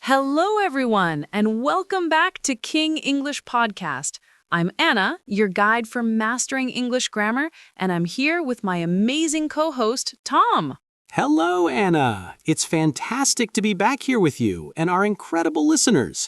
Hello, everyone, and welcome back to King English Podcast. I'm Anna, your guide for mastering English grammar, and I'm here with my amazing co-host, Tom. Hello, Anna. It's fantastic to be back here with you and our incredible listeners.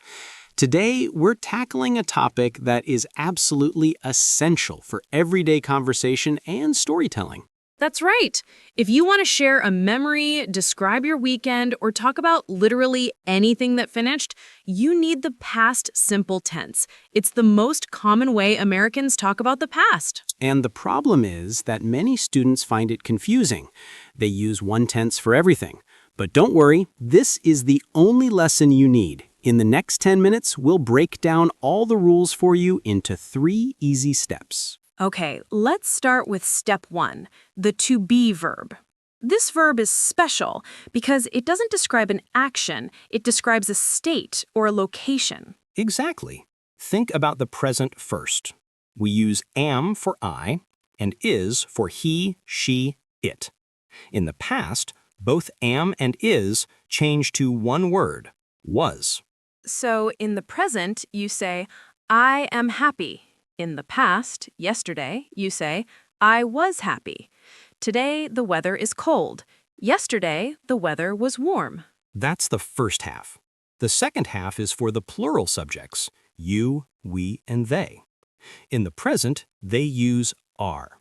Today, we're tackling a topic that is absolutely essential for everyday conversation and storytelling. That's right. If you want to share a memory, describe your weekend, or talk about literally anything that finished, you need the past simple tense. It's the most common way Americans talk about the past. And the problem is that many students find it confusing. They use one tense for everything. But don't worry, this is the only lesson you need. In the next 10 minutes, we'll break down all the rules for you into 3 easy steps. Okay, let's start with step 1, the to be verb. This verb is special because it doesn't describe an action, it describes a state or a location. Exactly. Think about the present first. We use am for I and is for he, she, it. In the past, both am and is change to one word, was. So in the present, you say, I am happy. In the past, yesterday, you say, I was happy. Today, the weather is cold. Yesterday, the weather was warm. That's the first half. The second half is for the plural subjects, you, we, and they. In the present, they use are.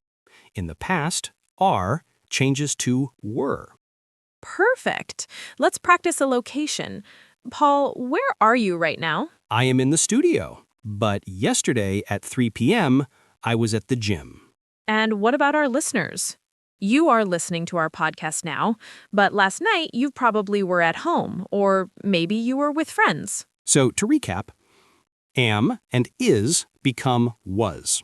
In the past, are changes to were. Perfect. Let's practice a location. Paul, where are you right now? I am in the studio, but yesterday at 3 p.m., I was at the gym. And what about our listeners? You are listening to our podcast now, but last night you probably were at home, or maybe you were with friends. So to recap, am and is become was.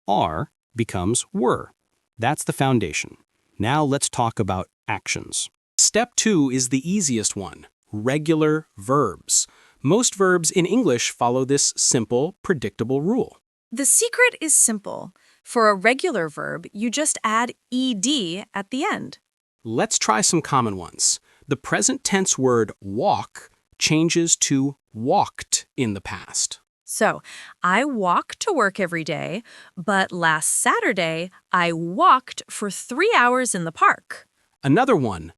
Are becomes were. That's the foundation. Now let's talk about actions. Step 2 is the easiest one, regular verbs. Most verbs in English follow this simple, predictable rule. The secret is simple. For a regular verb, you just add ed at the end. Let's try some common ones. The present tense word walk changes to walked in the past. So, I walk to work every day, but last Saturday, I walked for 3 hours in the park. Another one,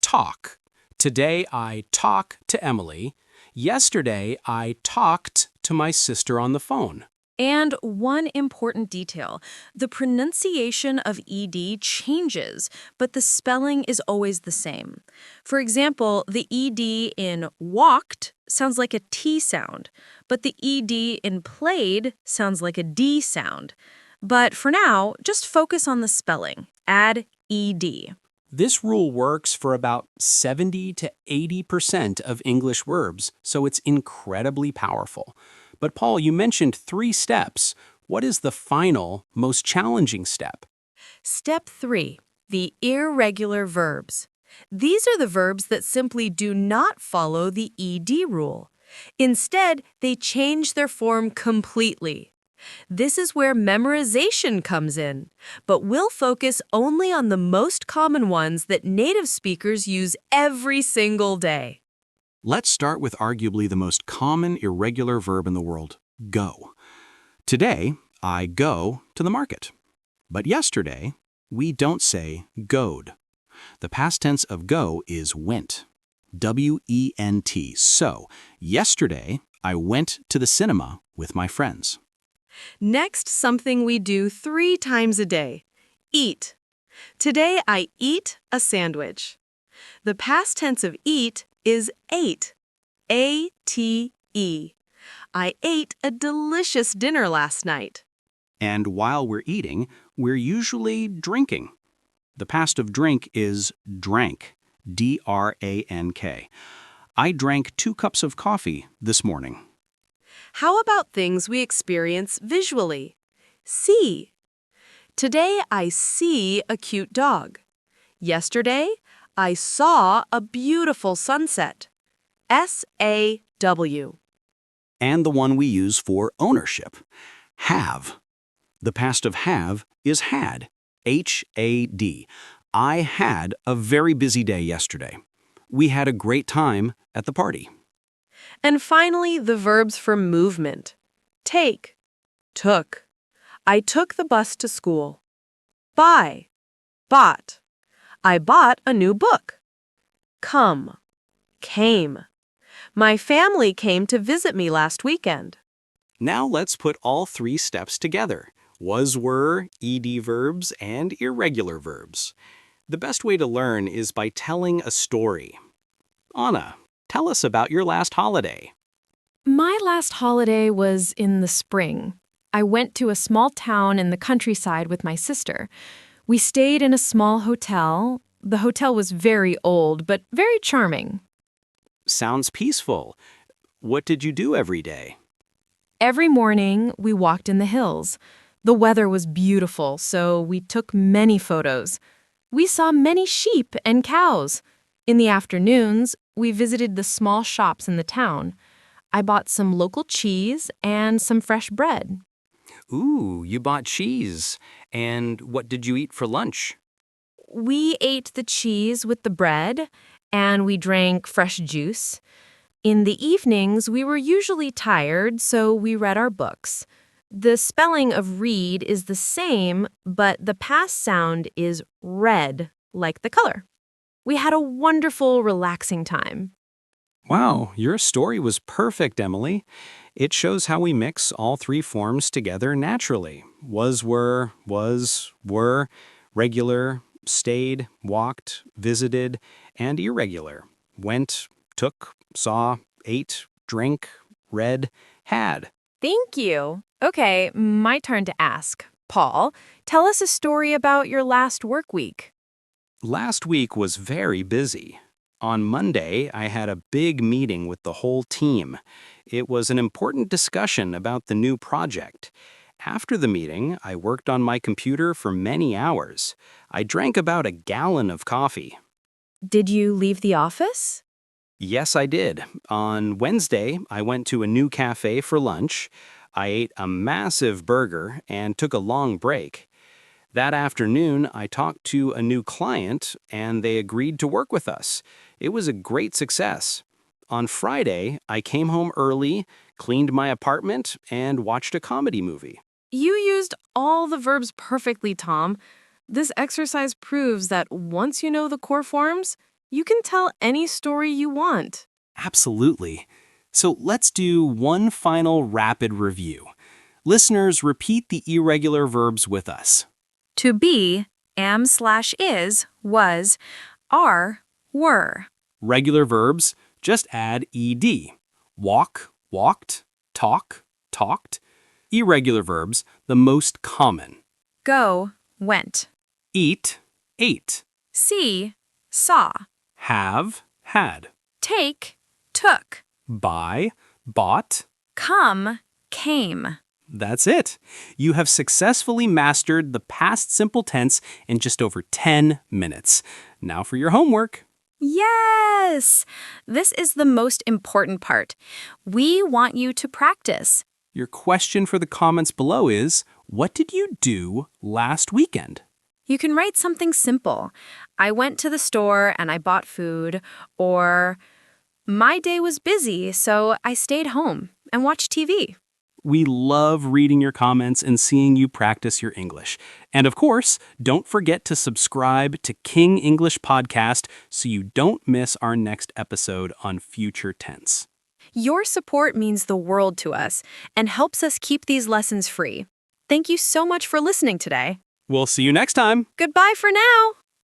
talk. Today I talk to Emily. Yesterday I talked to my sister on the phone. And one important detail, the pronunciation of ed changes, but the spelling is always the same. For example, the ed in walked sounds like a T sound, but the ed in played sounds like a D sound. But for now, just focus on the spelling. Add ed. This rule works for about 70 to 80% of English verbs, so it's incredibly powerful. But Paul, you mentioned 3 steps. What is the final, most challenging step? Step 3, the irregular verbs. These are the verbs that simply do not follow the ed rule. Instead, they change their form completely. This is where memorization comes in, but we'll focus only on the most common ones that native speakers use every single day. Let's start with arguably the most common irregular verb in the world, go. Today, I go to the market. But yesterday, we don't say goed. The past tense of go is went, W-E-N-T. So, yesterday, I went to the cinema with my friends. Next, something we do 3 times a day. Eat. Today, I eat a sandwich. The past tense of eat is ate. A-T-E. I ate a delicious dinner last night. And while we're eating, we're usually drinking. The past of drink is drank, D-R-A-N-K. I drank 2 cups of coffee this morning. How about things we experience visually? See. Today, I see a cute dog. Yesterday, I saw a beautiful sunset. S-A-W. And the one we use for ownership, have. The past of have is had, H-A-D. I had a very busy day yesterday. We had a great time at the party. And finally, the verbs for movement. Take, took. I took the bus to school. Buy, bought. I bought a new book. Come, came. My family came to visit me last weekend. Now let's put all 3 steps together. Was, were, ed verbs, and irregular verbs. The best way to learn is by telling a story. Anna, tell us about your last holiday. My last holiday was in the spring. I went to a small town in the countryside with my sister. We stayed in a small hotel. The hotel was very old, but very charming. Sounds peaceful. What did you do every day? Every morning, we walked in the hills. The weather was beautiful, so we took many photos. We saw many sheep and cows. In the afternoons, we visited the small shops in the town. I bought some local cheese and some fresh bread. Ooh, you bought cheese. And what did you eat for lunch? We ate the cheese with the bread, and we drank fresh juice. In the evenings, we were usually tired, so we read our books. The spelling of read is the same, but the past sound is red, like the color. We had a wonderful, relaxing time. Wow, your story was perfect, Emily. It shows how we mix all 3 forms together naturally. Was, were, regular, stayed, walked, visited, and irregular. Went, took, saw, ate, drank, read, had. Thank you. Okay, my turn to ask. Paul, tell us a story about your last work week. Last week was very busy. On Monday, I had a big meeting with the whole team. It was an important discussion about the new project. After the meeting, I worked on my computer for many hours. I drank about a gallon of coffee. Did you leave the office? Yes, I did. On Wednesday, I went to a new cafe for lunch. I ate a massive burger and took a long break. That afternoon, I talked to a new client, and they agreed to work with us. It was a great success. On Friday, I came home early, cleaned my apartment, and watched a comedy movie. You used all the verbs perfectly, Tom. This exercise proves that once you know the core forms, you can tell any story you want. Absolutely. So let's do one final rapid review. Listeners, repeat the irregular verbs with us. To be, am/is, was, are, were. Regular verbs, just add ed. Walk, walked, talk, talked. Irregular verbs, the most common. Go, went. Eat, ate. See, saw. Have, had. Take, took. Buy, bought. Come, came. That's it. You have successfully mastered the past simple tense in just over 10 minutes. Now for your homework. Yes! This is the most important part. We want you to practice. Your question for the comments below is, what did you do last weekend? You can write something simple. I went to the store and I bought food, or my day was busy, so I stayed home and watched TV. We love reading your comments and seeing you practice your English. And of course, don't forget to subscribe to King English Podcast so you don't miss our next episode on future tense. Your support means the world to us and helps us keep these lessons free. Thank you so much for listening today. We'll see you next time. Goodbye for now.